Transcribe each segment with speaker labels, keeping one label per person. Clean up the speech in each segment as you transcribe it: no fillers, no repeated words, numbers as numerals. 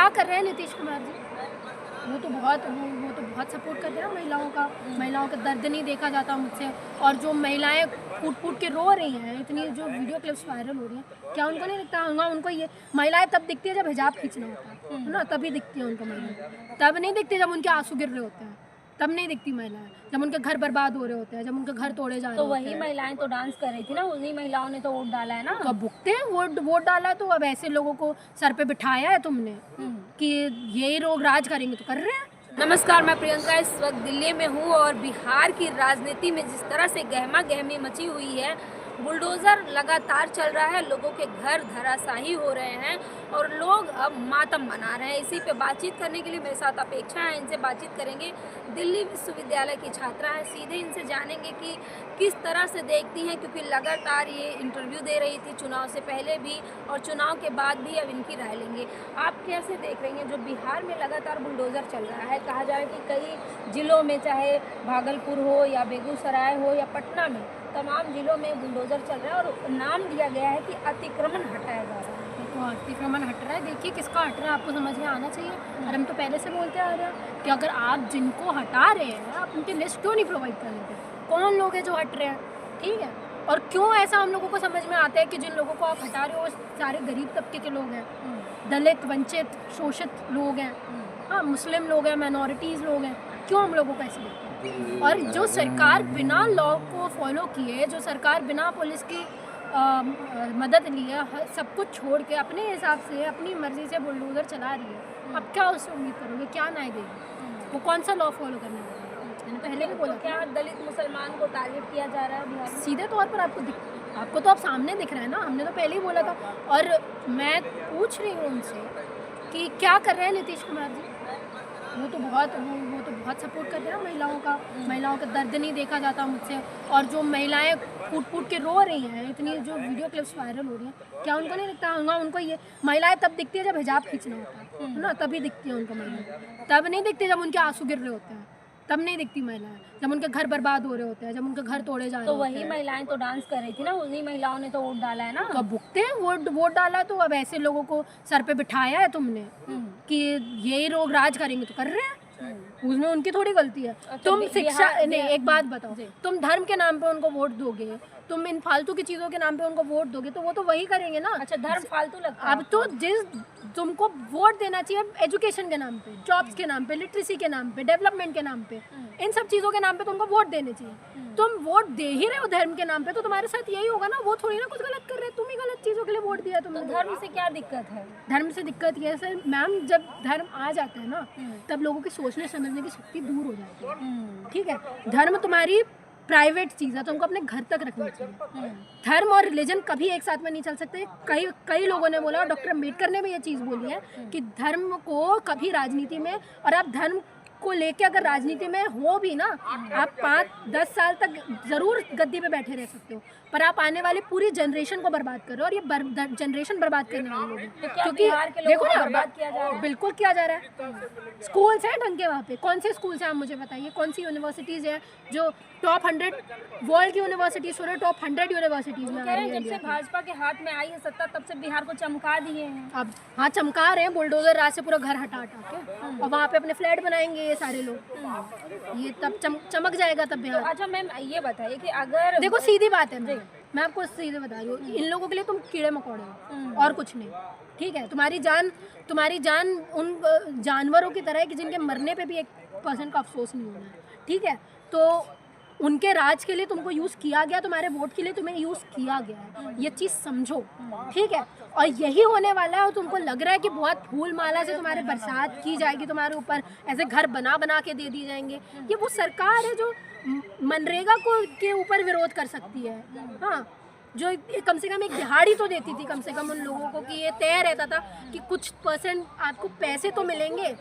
Speaker 1: क्या कर रहे हैं नीतीश कुमार जी? वो तो बहुत सपोर्ट कर रहे हैं महिलाओं का। महिलाओं का दर्द नहीं देखा जाता मुझसे। और जो महिलाएं फूट के रो रही हैं, इतनी जो वीडियो क्लिप्स वायरल हो रही हैं, क्या उनको नहीं दिखता होगा? उनको ये महिलाएं तब दिखती है जब हिजाब खींचना होता है ना, तभी दिखती है उनको महिलाएं। तब नहीं दिखती जब उनके आंसू गिर रहे होते हैं, तब नहीं दिखती महिलाएं। जब उनके घर बर्बाद हो रहे होते हैं, जब उनके घर तोड़े जा रहे
Speaker 2: तो
Speaker 1: होते हैं।
Speaker 2: वही महिलाएं तो डांस कर रही थी ना, उन्हीं महिलाओं ने तो वोट डाला है ना।
Speaker 1: तो अब भुगते हैं, वोट डाला है, तो अब ऐसे लोगों को सर पे बिठाया है तुमने कि यही लोग राज करेंगे, तो कर रहे हैं।
Speaker 2: नमस्कार, मैं प्रियंका इस वक्त दिल्ली में हूँ और बिहार की राजनीति में जिस तरह से गहमा गहमी मची हुई है, बुलडोज़र लगातार चल रहा है, लोगों के घर धराशाही हो रहे हैं और लोग अब मातम मना रहे हैं। इसी पे बातचीत करने के लिए मेरे साथ अपेक्षा है, इनसे बातचीत करेंगे। दिल्ली विश्वविद्यालय की छात्रा है, सीधे इनसे जानेंगे कि किस तरह से देखती हैं, क्योंकि लगातार ये इंटरव्यू दे रही थी चुनाव से पहले भी और चुनाव के बाद भी। अब इनकी राय लेंगे। आप कैसे देख रही हैं जो बिहार में लगातार बुलडोज़र चल रहा है? कहा जा रहा है कि कई जिलों में, चाहे भागलपुर हो या बेगूसराय हो या पटना में, तमाम जिलों में बुलडोज़र चल रहा है और नाम दिया गया है कि अतिक्रमण हटाया जा रहा है।
Speaker 1: देखो, अतिक्रमण हट रहा है, देखिए किसका हट रहा है आपको समझ में आना चाहिए। और हम तो पहले से बोलते आ रहे हैं कि अगर आप जिनको हटा रहे हैं, आप उनकी लिस्ट क्यों नहीं प्रोवाइड कर लेते? कौन लोग हैं जो हट रहे हैं, ठीक है? और क्यों ऐसा हम लोगों को समझ में आता है कि जिन लोगों को आप हटा रहे हो वो सारे गरीब तबके के लोग हैं, दलित, वंचित, शोषित लोग हैं, हाँ, मुस्लिम लोग हैं, माइनॉरिटीज़ लोग हैं। क्यों हम लोगों को ऐसे देखते हैं? और जो सरकार बिना लॉ को फॉलो किए, जो सरकार बिना पुलिस की मदद लिए, सब कुछ छोड़ के अपने हिसाब से, अपनी मर्जी से बुलडोज़र चला रही है, अब क्या उससे उम्मीद करोगे? क्या न्याय देगी वो? कौन सा लॉ फॉलो करने वाला है? मैंने पहले भी बोला,
Speaker 2: क्या दलित मुसलमान को टारगेट किया जा रहा है बिहार में?
Speaker 1: सीधे तौर पर आपको तो अब सामने दिख रहा है ना। हमने तो पहले ही बोला था। और मैं पूछ रही हूँ उनसे कि क्या कर रहे हैं नीतीश कुमार जी? वो तो बहुत सपोर्ट कर रहे हैं महिलाओं का। महिलाओं का दर्द नहीं देखा जाता मुझसे। और जो महिलाएं फूट के रो रही हैं, इतनी जो वीडियो क्लिप्स वायरल हो रही हैं, क्या उनको नहीं दिखता होगा? उनको ये महिलाएं तब दिखती है जब हिजाब खींचना होता है ना, तभी दिखती है उनको महिलाएं। तब नहीं दिखती जब उनके आंसू गिर रहे होते हैं, तब नहीं दिखती महिलाएं। जब उनके घर बर्बाद हो रहे होते हैं, जब उनके घर तोड़े जा रहे
Speaker 2: तो
Speaker 1: होते हैं।
Speaker 2: वही महिलाएं तो डांस कर रही थी ना, उन्हीं महिलाओं ने तो वोट डाला है ना।
Speaker 1: तो अब भुगते हैं, वोट डाला है, तो अब ऐसे लोगों को सर पे बिठाया है तुमने कि यही लोग राज करेंगे, तो कर रहे हैं। उसमें उनकी थोड़ी गलती है। तुम शिक्षा नहीं, एक बात बताओ, तुम धर्म के नाम पे उनको वोट दोगे, तुम इन फालतू की चीज़ों के नाम पे उनको वोट दोगे, तो वो तो वही करेंगे ना।
Speaker 2: अच्छा, धर्म फालतू लगता है?
Speaker 1: अब तो तुमको वोट देना चाहिए एजुकेशन के नाम पे, जॉब्स के नाम पे, लिटरेसी के नाम पे, डेवलपमेंट के नाम पे, इन सब चीज़ों के नाम पे तुमको वोट देने चाहिए। तुम वोट दे ही रहे हो धर्म के नाम पे, तो तुम्हारे साथ यही होगा ना। वो थोड़ी ना कुछ गलत कर रहे हैं, तुम ही गलत चीज़ों के लिए वोट दिया तुमने।
Speaker 2: तो धर्म से क्या दिक्कत है?
Speaker 1: धर्म से दिक्कत ये है सर मैम, जब धर्म आ जाता है ना, तब लोगों की सोचने समझने की शक्ति दूर हो जाती है, ठीक है? धर्म तुम्हारी प्राइवेट चीज़ है, तुमको अपने घर तक रखनी चाहिए। धर्म और रिलीजन कभी एक साथ में नहीं चल सकते। कई लोगों ने बोला, डॉक्टर अम्बेडकर ने भी ये चीज़ बोली है कि धर्म को कभी राजनीति में, और आप धर्म को लेके अगर राजनीति में हो भी ना, आप 5-10 साल तक ज़रूर गद्दी पे बैठे रह सकते हो, पर आप आने वाले पूरी जनरेशन को बर्बाद कर रहे हो। और ये जनरेशन बर्बाद करने वाले लोग हैं। क्योंकि देखो ना,
Speaker 2: बर्बाद किया जा रहा है।
Speaker 1: बिल्कुल किया जा रहा है। स्कूल्स हैं ढंग के वहाँ पे? कौन से स्कूल्स हैं आप मुझे बताइए? कौन सी यूनिवर्सिटीज़ हैं जो टॉप 100 वर्ल्ड की यूनिवर्सिटीज़ हो रहे, टॉप 100 यूनिवर्सिटीज़ में आ रही है?
Speaker 2: जब से भाजपा के हाथ में आई है सत्ता, तब से बिहार को चमका दिए हैं।
Speaker 1: अब हाँ, चमका रहे हैं बुलडोजर राज से पूरा घर हटा के, और वहाँ पे अपने फ्लैट बनाएंगे ये सारे लोग। ये तब चमक जाएगा तब बिहार।
Speaker 2: तो अच्छा मैम, ये बताइए कि अगर
Speaker 1: देखो सीधी बात है, मैं आपको सीधे बता रही हूँ, इन लोगों के लिए तुम कीड़े मकोड़े हो और कुछ नहीं, ठीक है? तुम्हारी जान उन जानवरों की तरह है कि जिनके मरने पे भी 1% का अफसोस नहीं होना है, ठीक है? तो उनके राज के लिए तुमको यूज़ किया गया, तुम्हारे वोट के लिए तुम्हें यूज़ किया गया है, ये चीज़ समझो, ठीक है? और यही होने वाला है। और तुमको लग रहा है कि बहुत फूल माला से तुम्हारे बरसात की जाएगी, तुम्हारे ऊपर ऐसे घर बना के दे दिए जाएंगे। ये वो सरकार है जो मनरेगा के ऊपर विरोध कर सकती है, हाँ, जो कम से कम एक दिहाड़ी तो देती थी कम से कम उन लोगों को, कि ये तय रहता था कि कुछ % आपको पैसे तो मिलेंगे,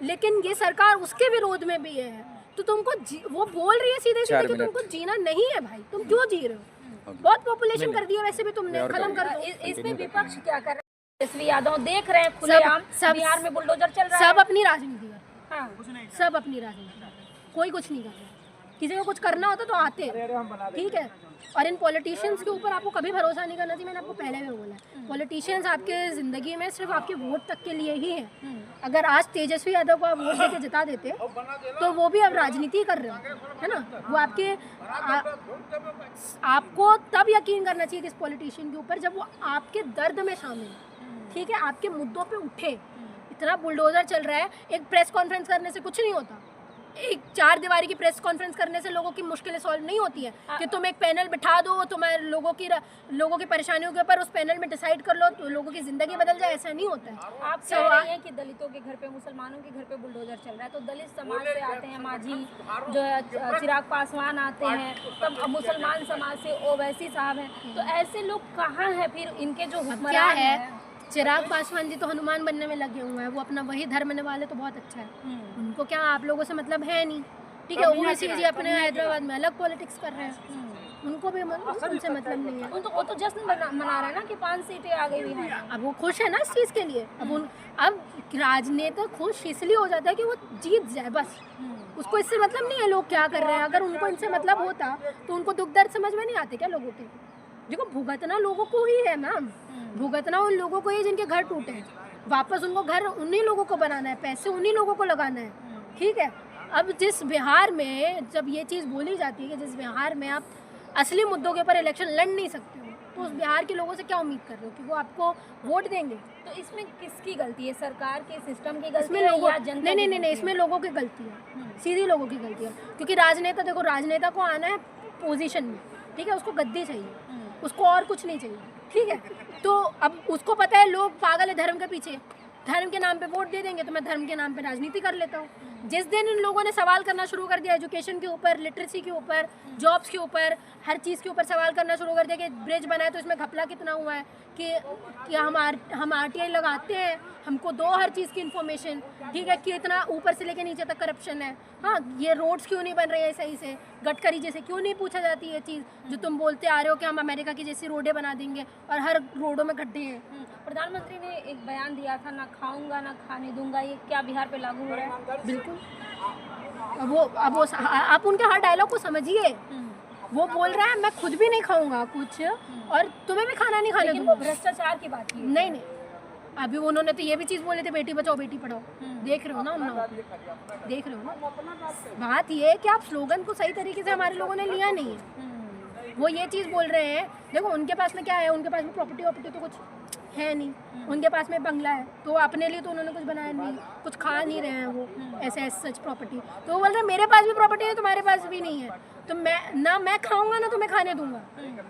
Speaker 1: लेकिन ये सरकार उसके विरोध में भी है। तो तुमको वो बोल रही है सीधे सीधे कि तुमको जीना नहीं है भाई, तुम क्यों जी रहे हो? बहुत पॉपुलेशन कर दी है वैसे भी तुमने, खत्म कर दो।
Speaker 2: इसमें विपक्ष क्या कर रहा है? तेजस्वी यादव देख रहे हैं खुलेआम बिहार में बुलडोजर चल रहा है।
Speaker 1: सब अपनी राजनीति कर,
Speaker 2: हाँ,
Speaker 1: सब अपनी राजनीति कर, कोई कुछ नहीं कर रहा। किसी को कुछ करना होता तो आते, ठीक है? और इन पॉलिटिशियंस के ऊपर आपको कभी भरोसा नहीं करना चाहिए। मैंने आपको पहले भी बोला है, पॉलिटिशियंस आपके ज़िंदगी में सिर्फ आपके वोट तक के लिए ही हैं। अगर आज तेजस्वी यादव को आप वोट देके जिता देते तो वो भी अब राजनीति कर रहे हैं, है ना। वो आपको तब यकीन करना चाहिए किस पॉलिटिशियन के ऊपर जब वो आपके दर्द में शामिल है, ठीक है, आपके मुद्दों पे उठे। इतना बुलडोज़र चल रहा है, एक प्रेस कॉन्फ्रेंस करने से कुछ नहीं होता। एक 4 दीवारी की प्रेस कॉन्फ्रेंस करने से लोगों की मुश्किलें सॉल्व नहीं होती है कि तुम एक पैनल बिठा दो, तुम्हारे लोगों की परेशानियों के ऊपर उस पैनल में डिसाइड कर लो तो लोगों की ज़िंदगी बदल जाए, ऐसा नहीं होता है।
Speaker 2: आप कह रहे हैं कि दलितों के घर पे, मुसलमानों के घर पे बुलडोजर चल रहा है, तो दलित समाज से आते हैं मांझी जो है, चिराग पासवान आते हैं, तब मुसलमान समाज से ओवैसी साहब हैं, तो ऐसे लोग कहाँ हैं फिर? इनके जो हुक्मरान हैं,
Speaker 1: चिराग पासवान जी तो हनुमान बनने में लगे हुए हैं, वो अपना वही धर्म निभाले तो बहुत अच्छा है। उनको क्या आप लोगों से मतलब है नहीं, ठीक है। ओवैसी जी अपने हैदराबाद में अलग पॉलिटिक्स कर रहे हैं, उनको भी उनसे मतलब नहीं है।
Speaker 2: वो तो जश्न मना रहे हैं ना कि 5 सीटें आ गई हुई हैं।
Speaker 1: अब वो खुश है ना इस चीज़ के लिए। अब राजनेता खुश इसलिए हो जाता है कि वो जीत जाए, बस उसको इससे मतलब नहीं है लोग क्या कर रहे हैं। अगर उनको इनसे मतलब होता तो उनको दुख दर्द समझ में नहीं आते क्या लोगों के? देखो, भुगतना लोगों को ही है मैम, भुगतना उन लोगों को ही जिनके घर टूटे हैं। वापस उनको घर उन्हीं लोगों को बनाना है, पैसे उन्हीं लोगों को लगाना है, ठीक है। अब जिस बिहार में जब ये चीज़ बोली जाती है कि जिस बिहार में आप असली मुद्दों के ऊपर इलेक्शन लड़ नहीं सकते हो, तो उस बिहार के लोगों से क्या उम्मीद कर रहे हो कि वो आपको वोट देंगे?
Speaker 2: तो इसमें किसकी गलती है? सरकार के सिस्टम की गलती
Speaker 1: इसमें
Speaker 2: है
Speaker 1: लोगों
Speaker 2: या जनता की?
Speaker 1: नहीं, इसमें लोगों की गलती है, सीधी लोगों की गलती है। क्योंकि राजनेता, देखो, राजनेता को आना है पोजीशन में, ठीक है, उसको गद्दी चाहिए, उसको और कुछ नहीं चाहिए, ठीक है। तो अब उसको पता है लोग पागल है धर्म के पीछे, धर्म के नाम पे वोट दे देंगे तो मैं धर्म के नाम पे राजनीति कर लेता हूँ। जिस दिन इन लोगों ने सवाल करना शुरू कर दिया एजुकेशन के ऊपर, लिटरेसी के ऊपर, जॉब्स के ऊपर, हर चीज़ के ऊपर सवाल करना शुरू कर दिया कि ब्रिज बनाए तो इसमें घपला कितना हुआ है, कि हम RTI लगाते हैं, हमको दो हर चीज़ की इन्फॉर्मेशन, ठीक है, कि इतना ऊपर से लेके नीचे तक करप्शन है। हाँ, ये रोड्स क्यों नहीं बन रही है सही से, गडकरी जैसे क्यों नहीं पूछा जाती है चीज़ जो तुम बोलते आ रहे हो कि हम अमेरिका की जैसी रोडें बना देंगे और हर रोडों में गड्ढे हैं।
Speaker 2: प्रधानमंत्री ने एक बयान दिया था, ना खाऊंगा ना खाने दूंगा, ये क्या बिहार पे लागू हो रहा है?
Speaker 1: बिल्कुल। अब वो आप उनके हर डायलॉग को समझिए। वो बोल रहा है मैं खुद भी नहीं खाऊंगा कुछ और तुम्हें भी खाना नहीं खाने दूंगा।
Speaker 2: भ्रष्टाचार की बात की
Speaker 1: नहीं, अभी उन्होंने तो ये भी चीज़ बोली थी, बेटी बचाओ बेटी पढ़ाओ। देख रहे हो ना उन लोगों को, देख रहे हो ना। बात ये है कि आप स्लोगन को सही तरीके से हमारे लोगों ने लिया नहीं है। वो ये चीज़ बोल रहे हैं, देखो उनके पास में क्या है, उनके पास में प्रॉपर्टी तो कुछ है नहीं, उनके पास में बंगला है तो अपने लिए तो उन्होंने कुछ बनाया नहीं, कुछ खा नहीं रहे हैं वो ऐसे सच प्रॉपर्टी। तो वो बोल रहे हैं मेरे पास भी प्रॉपर्टी है, तुम्हारे पास भी नहीं है, तो मैं खाऊंगा ना तुम्हें खाने दूंगा।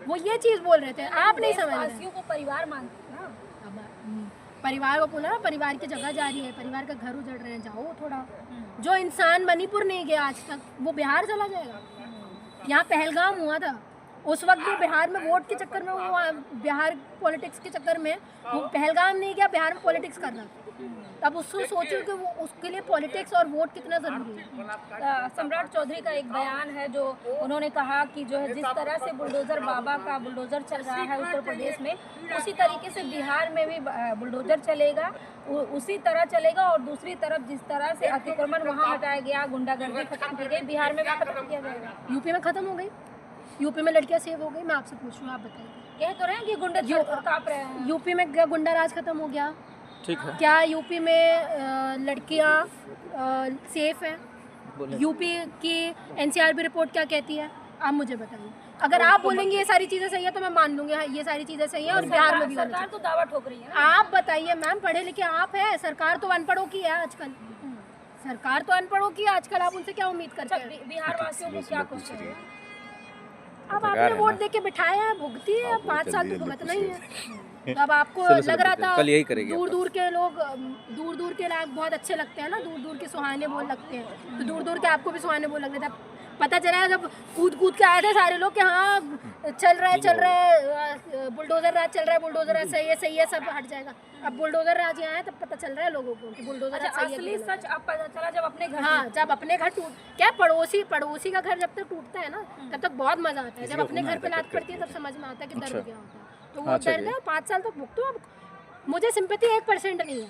Speaker 1: वो ये चीज़ बोल रहे थे, आप नहीं समझ रहे।
Speaker 2: को परिवार मानते हैं ना,
Speaker 1: परिवार को बोला, परिवार की जगह जा रही है, परिवार का घर उजड़ रहे हैं, जाओ थोड़ा। जो इंसान मणिपुर नहीं गया आज तक वो बिहार चला जाएगा। यहाँ पहलगाम हुआ था, उस वक्त भी बिहार में वोट के चक्कर में वो बिहार पॉलिटिक्स के चक्कर में वो पहलगाम नहीं गया, बिहार में पॉलिटिक्स कर रहा था। अब उसको सोचो कि वो उसके लिए पॉलिटिक्स और वोट कितना ज़रूरी है।
Speaker 2: सम्राट चौधरी का एक बयान है जो उन्होंने कहा कि जो है जिस तरह से बुलडोज़र बाबा का बुलडोज़र चल रहा है उत्तर प्रदेश में, उसी तरीके से बिहार में भी बुलडोज़र चलेगा, उसी तरह चलेगा। और दूसरी तरफ जिस तरह से अतिक्रमण वहाँ हटाया गया, गुंडागर्दी खत्म की गई, बिहार में भी खत्म किया जाएगा।
Speaker 1: यूपी में ख़त्म हो गई, यूपी में लड़कियाँ सेव हो गई। मैं आपसे पूछ रही हूँ, आप बताइए।
Speaker 2: कह तो रहे हैं कि गुंडा काँप रहे हैं।
Speaker 1: यूपी में गुंडा राज खत्म हो गया,
Speaker 3: ठीक है।
Speaker 1: क्या यूपी में लड़कियाँ सेफ हैं? यूपी की NCRB रिपोर्ट क्या कहती है, आप मुझे बताइए। अगर आप बोलेंगे ये सारी चीज़ें सही है तो मैं मान लूँगी हाँ ये सारी चीज़ें सही है और बिहार में भी होना
Speaker 2: सरकार तो दावा ठोक रही है ना।
Speaker 1: आप बताइए मैम, पढ़े लिखे आप हैं, सरकार तो अनपढ़ों की है आजकल, सरकार तो अनपढ़ों की है आजकल। आप उनसे क्या उम्मीद करते हैं?
Speaker 2: बिहार वासियों को क्या कुछ चाहिए?
Speaker 1: अब आपने वोट दे के बिठाया है, भुगती है, अब 5 साल तो भुगतना ही है। तो अब आपको लग रहा था
Speaker 3: कल यही करेंगे,
Speaker 1: दूर दूर के लोग, दूर दूर के लोग बहुत अच्छे लगते हैं ना, दूर दूर के सुहाने बोल लगते हैं, तो दूर दूर के आपको भी सुहाने बोल लग रहे थे। पता चला है जब कूद के आए थे सारे लोग कि हाँ चल रहा है बुलडोज़र राज चल रहा है, बुलडोज़र राज सही है, सब हट जाएगा। अब बुलडोज़र राज यहाँ है तब पता चल रहा है लोगों को कि बुलडोज़र राज सही है।
Speaker 2: असली सच अब पता चला जब अपने घर,
Speaker 1: हाँ, जब अपने घर क्या पड़ोसी का घर जब तक टूटता है ना तब तक बहुत मजा आता है, जब अपने घर पे लात पड़ती है तब समझ में आता है कि दर्द क्या होता है। तो वो दर्द है, 5 साल तक भुगतो। अब मुझे सिंपैथी 1% नहीं है,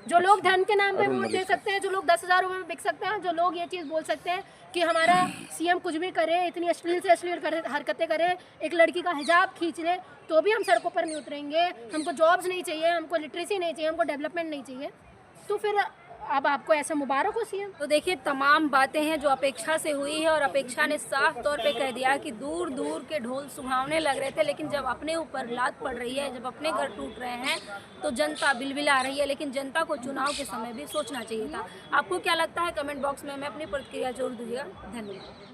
Speaker 1: जो लोग धन के नाम पे वोट दे सकते हैं, जो लोग 10,000 रुपये में बिक सकते हैं, जो लोग ये चीज़ बोल सकते हैं कि हमारा सीएम कुछ भी करे, इतनी अश्लील से अश्लील हरकतें करे, एक लड़की का हिजाब खींच ले, तो भी हम सड़कों पर नहीं उतरेंगे। हमको जॉब्स नहीं चाहिए, हमको लिटरेसी नहीं चाहिए, हमको डेवलपमेंट नहीं चाहिए। तो फिर अब आपको ऐसा मुबारक हो सीएम।
Speaker 2: तो देखिए तमाम बातें हैं जो अपेक्षा से हुई है, और अपेक्षा ने साफ तौर पे कह दिया कि दूर दूर के ढोल सुहावने लग रहे थे, लेकिन जब अपने ऊपर लात पड़ रही है, जब अपने घर टूट रहे हैं, तो जनता बिलबिला रही है। लेकिन जनता को चुनाव के समय भी सोचना चाहिए था। आपको क्या लगता है कमेंट बॉक्स में हमें अपनी प्रतिक्रिया जरूर दीजिएगा। धन्यवाद।